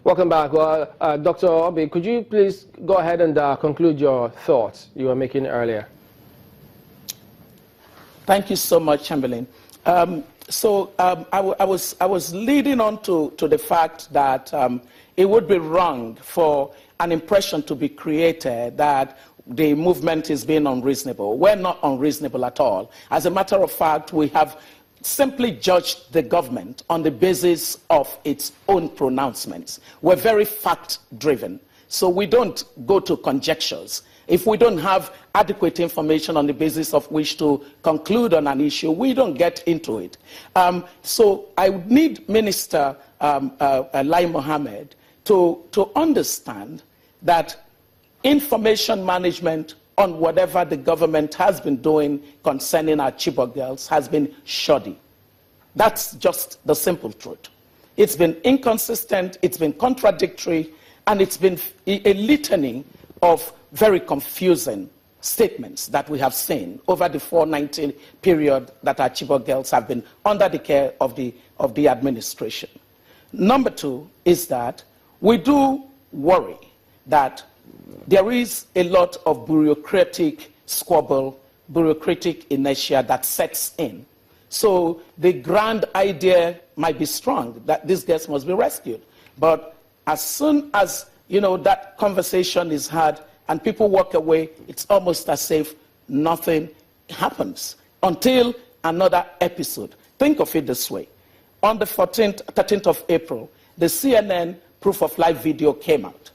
Welcome back. Well, Dr. Obi, could you please go ahead and conclude your thoughts you were making earlier? Thank you so much, Chamberlain. I was leading on to the fact that it would be wrong for an impression to be created that the movement is being unreasonable. We're not unreasonable at all. As a matter of fact, we have simply judged the government on the basis of its own pronouncements. We're very fact-driven, so we don't go to conjectures. If we don't have adequate information on the basis of which to conclude on an issue, we don't get into it. So I need Minister Lai Mohammed to understand that information management on whatever the government has been doing concerning our Chibok girls has been shoddy. That's just the simple truth. It's been inconsistent, it's been contradictory, and it's been a litany of very confusing statements that we have seen over the 490 period that our Chibok girls have been under the care of the administration. Number two is that we do worry that there is a lot of bureaucratic squabble, bureaucratic inertia that sets in. So the grand idea might be strong that these girls must be rescued. But as soon as that conversation is had and people walk away, it's almost as if nothing happens until another episode. Think of it this way. On the 13th of April, the CNN proof of life video came out.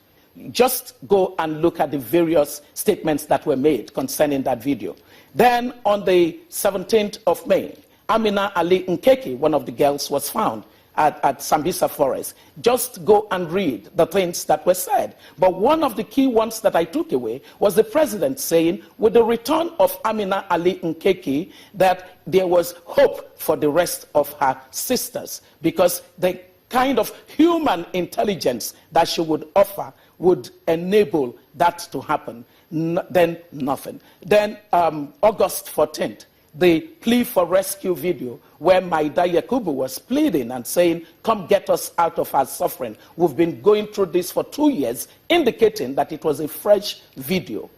Just go and look at the various statements that were made concerning that video. Then on the 17th of May, Amina Ali Nkeki, one of the girls, was found at Sambisa Forest. Just go and read the things that were said. But one of the key ones that I took away was the president saying, with the return of Amina Ali Nkeki, that there was hope for the rest of her sisters, because the kind of human intelligence that she would offer would enable that to happen. Then nothing. Then August 14th, the plea for rescue video where Maida Yakubu was pleading and saying, come get us out of our suffering. We've been going through this for 2 years, indicating that it was a fresh video.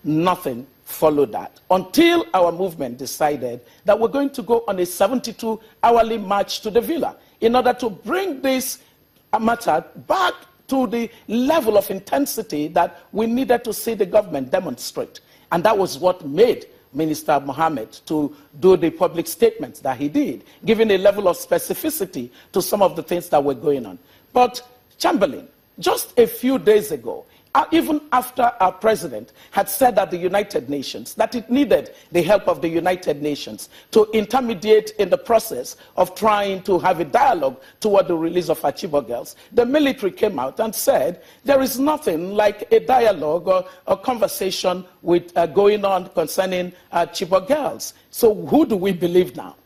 Nothing followed that until our movement decided that we're going to go on a 72-hourly march to the villa in order to bring this matter back to the level of intensity that we needed to see the government demonstrate. And that was what made Minister Mohammed to do the public statements that he did, giving a level of specificity to some of the things that were going on. But Chamberlain, just a few days ago, even after our president had said at the United Nations that it needed the help of the United Nations to intermediate in the process of trying to have a dialogue toward the release of our Chibok girls, the military came out and said there is nothing like a dialogue or a conversation with going on concerning Chibok girls. So who do we believe now?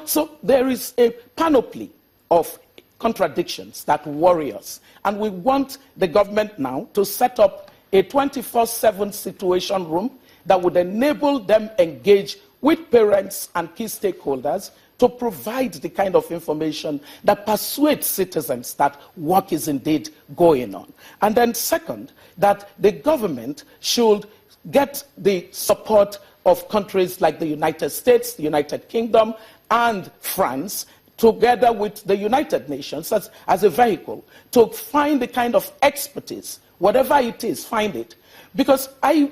So there is a panoply of contradictions that worry us. And we want the government now to set up a 24/7 situation room that would enable them engage with parents and key stakeholders to provide the kind of information that persuades citizens that work is indeed going on. And then second, that the government should get the support of countries like the United States, the United Kingdom, and France, together with the United Nations as a vehicle, to find the kind of expertise, whatever it is, find it. Because I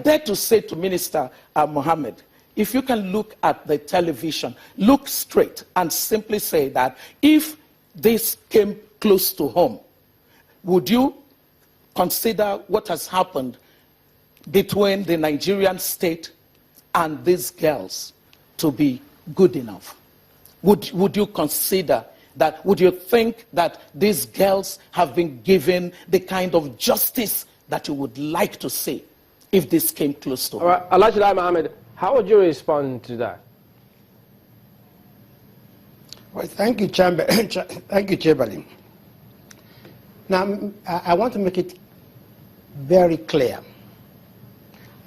dare to say to Minister Mohammed, if you can look at the television, look straight and simply say that if this came close to home, would you consider what has happened between the Nigerian state and these girls to be good enough? Would you consider that, would you think that these girls have been given the kind of justice that you would like to see if this came close to home? All right, Alhaji Lai Mohammed, how would you respond to that? Well, thank you, Chamberlain. Now, I want to make it very clear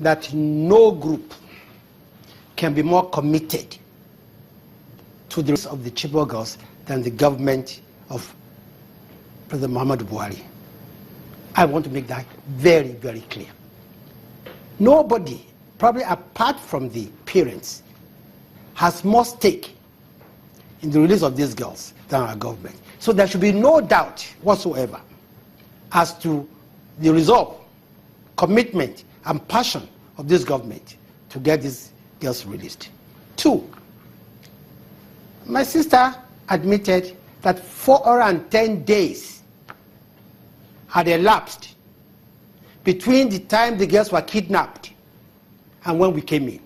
that no group can be more committed to the release of the Chibok girls than the government of President Muhammadu Buhari. I want to make that very, very clear. Nobody, probably apart from the parents, has more stake in the release of these girls than our government. So there should be no doubt whatsoever as to the resolve, commitment, and passion of this government to get these girls released. 2, my sister admitted that 410 days had elapsed between the time the girls were kidnapped and when we came in.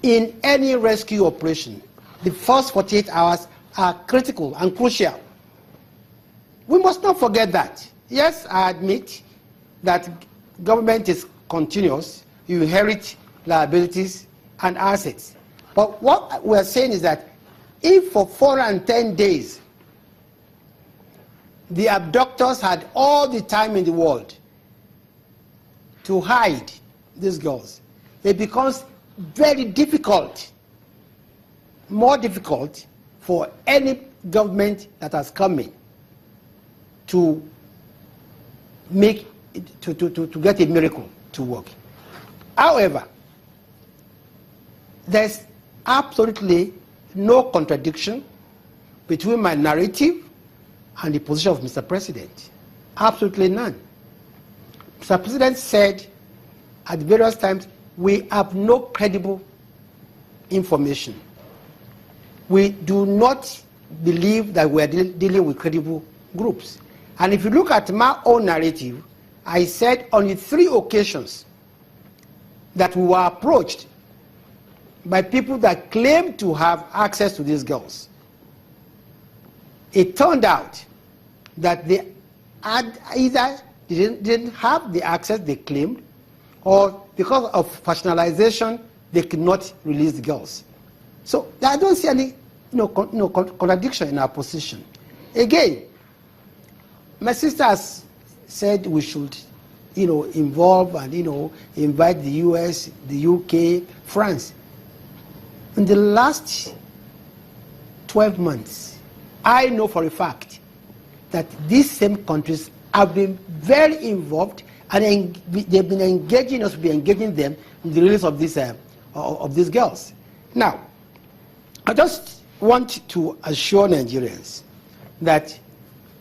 In any rescue operation, the first 48 hours are critical and crucial. We must not forget that. Yes, I admit that government is continuous. You inherit liabilities and assets. But what we're saying is that if for 410 days the abductors had all the time in the world to hide these girls, it becomes very difficult, more difficult for any government that has come in to make to get a miracle to work. However, there's absolutely no contradiction between my narrative and the position of Mr. President. Absolutely none. Mr. President said at various times, we have no credible information. We do not believe that we are dealing with credible groups. And if you look at my own narrative, I said on the 3 occasions that we were approached by people that claimed to have access to these girls. It turned out that they had either didn't have the access they claimed, or because of personalization, they could not release the girls. So I don't see any contradiction in our position. Again, my sister has said we should involve and invite the US, the UK, France. In the last 12 months, I know for a fact that these same countries have been very involved, and they've been engaging us, be engaging them in the release of these girls. Now, I just want to assure Nigerians that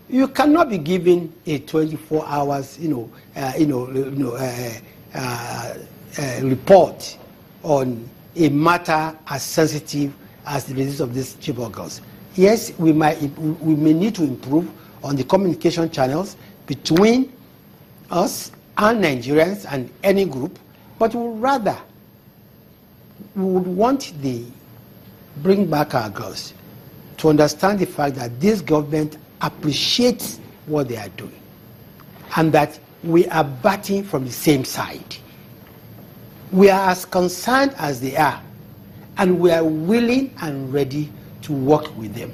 you cannot be given a 24 hours, report on a matter as sensitive as the release of these Chibok girls. Yes, we may need to improve on the communication channels between us and Nigerians and any group, but we would want the Bring Back Our Girls to understand the fact that this government appreciates what they are doing and that we are batting from the same side. We are as concerned as they are, and we are willing and ready to work with them.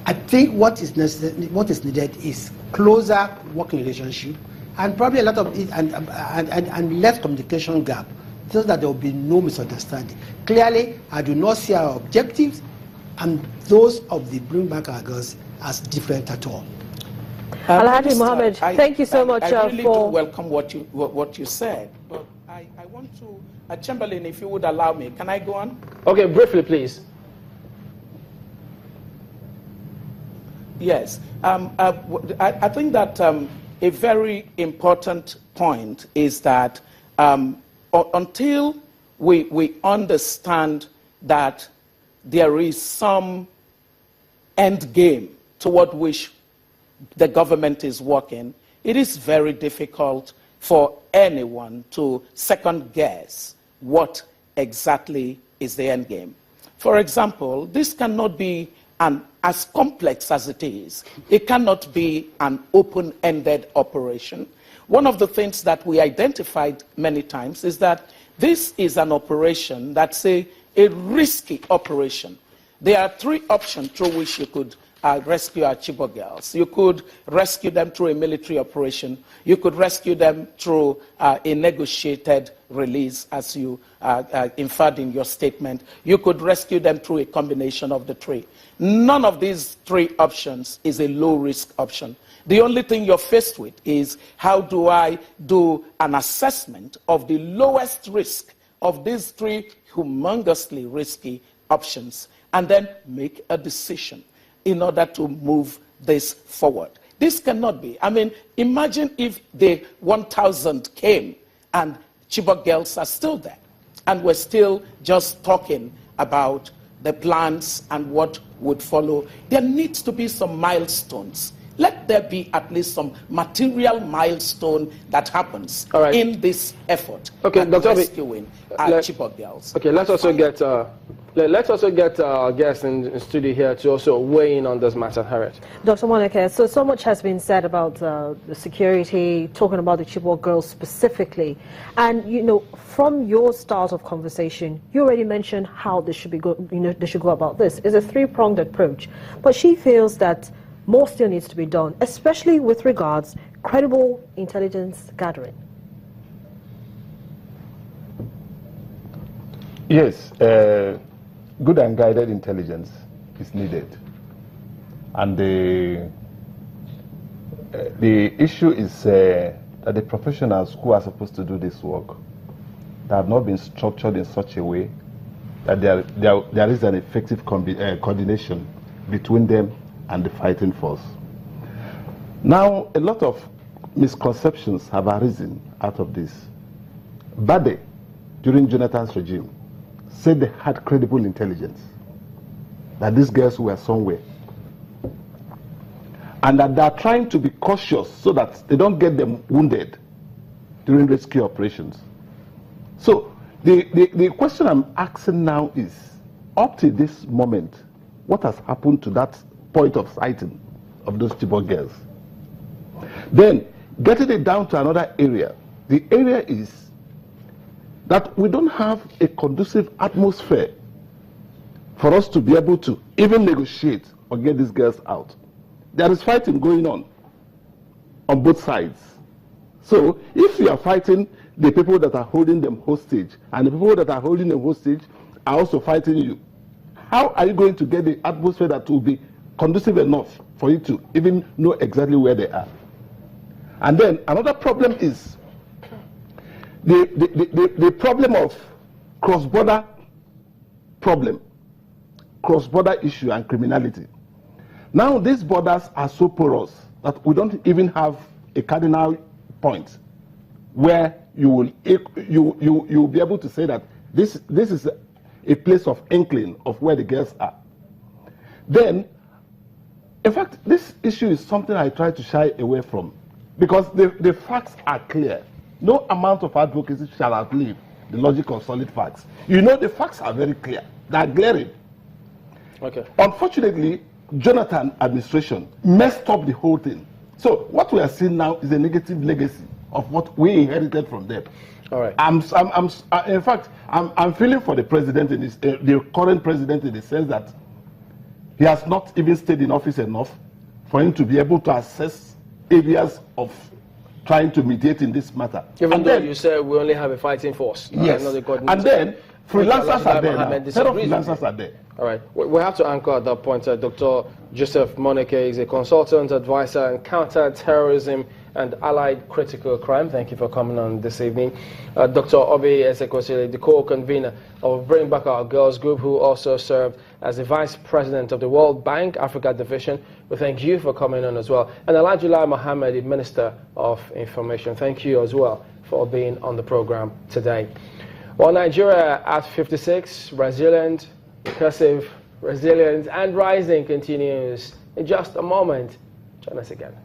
I think what is needed is closer working relationship, and probably a lot of it, and less communication gap, so that there will be no misunderstanding. Clearly, I do not see our objectives and those of the Bring Back Our Girls as different at all. Alhaji Mohammed, thank you so much I really do welcome what you said, but I want to, Chamberlain, if you would allow me, can I go on? Okay, briefly, please. Yes, I think that a very important point is that until we understand that there is some end game toward which the government is working, it is very difficult for anyone to second guess what exactly is the end game. For example, this cannot be as complex as it is. It cannot be an open-ended operation. One of the things that we identified many times is that this is an operation that's a risky operation. there are three options through which you could rescue our Chibok girls. You could rescue them through a military operation. You could rescue them through a negotiated release, as you inferred in your statement. You could rescue them through a combination of the three. None of these three options is a low-risk option. The only thing you're faced with is, how do I do an assessment of the lowest risk of these three humongously risky options, and then make a decision in order to move this forward. This cannot be. I mean, imagine if the 1,000 came and Chibok girls are still there, and we're still just talking about the plans and what would follow. There needs to be some milestones. Let there be at least some material milestone that happens in this effort at rescuing Chibok girls. Okay, let's also get our guests in studio here to also weigh in on this matter. Harriet. Dr. Monica, so much has been said about the security, talking about the Chibok girls specifically, and from your start of conversation, you already mentioned how they should they should go about this. It's a three-pronged approach, but she feels that more still needs to be done, especially with regards credible intelligence gathering. Yes, good and guided intelligence is needed. And the issue is that the professionals who are supposed to do this work, they have not been structured in such a way that there is an effective coordination between them and the fighting force. Now, a lot of misconceptions have arisen out of this. Bade, during Jonathan's regime, said they had credible intelligence, that these girls were somewhere, and that they are trying to be cautious so that they don't get them wounded during rescue operations. So the question I'm asking now is, up to this moment, what has happened to that point of sighting of those Chibok girls? Then, getting it down to another area, the area is that we don't have a conducive atmosphere for us to be able to even negotiate or get these girls out. There is fighting going on both sides. So, if you are fighting the people that are holding them hostage, and the people that are holding them hostage are also fighting you, how are you going to get the atmosphere that will be conducive enough for you to even know exactly where they are? And then another problem is the problem of cross-border issue and criminality. Now these borders are so porous that we don't even have a cardinal point where you will be able to say that this is a place of inkling of where the girls are. Then, in fact, this issue is something I try to shy away from, because the facts are clear. No amount of advocacy shall outlive the logic of solid facts. The facts are very clear. They are glaring. Okay. Unfortunately, Jonathan administration messed up the whole thing. So what we are seeing now is a negative legacy of what we inherited from them. All right. In fact, I'm feeling for the president, the current president, in the sense that he has not even stayed in office enough for him to be able to assess areas of trying to mediate in this matter. Even though you said we only have a fighting force. Yes. And then freelancers are there now. Freelancers are there. All right. We have to anchor at that point. Dr. Joseph Moneke is a consultant, advisor in counter-terrorism and allied critical crime. Thank you for coming on this evening. Dr. Obi Ezekwesili, the co-convener of Bring Back Our Girls Group, who also served as the Vice President of the World Bank Africa Division. We thank you for coming on as well. And Alajulai Mohammed, the Minister of Information. Thank you as well for being on the program today. Well, Nigeria at 56, resilient, recursive, resilient, and rising continues. In just a moment, join us again.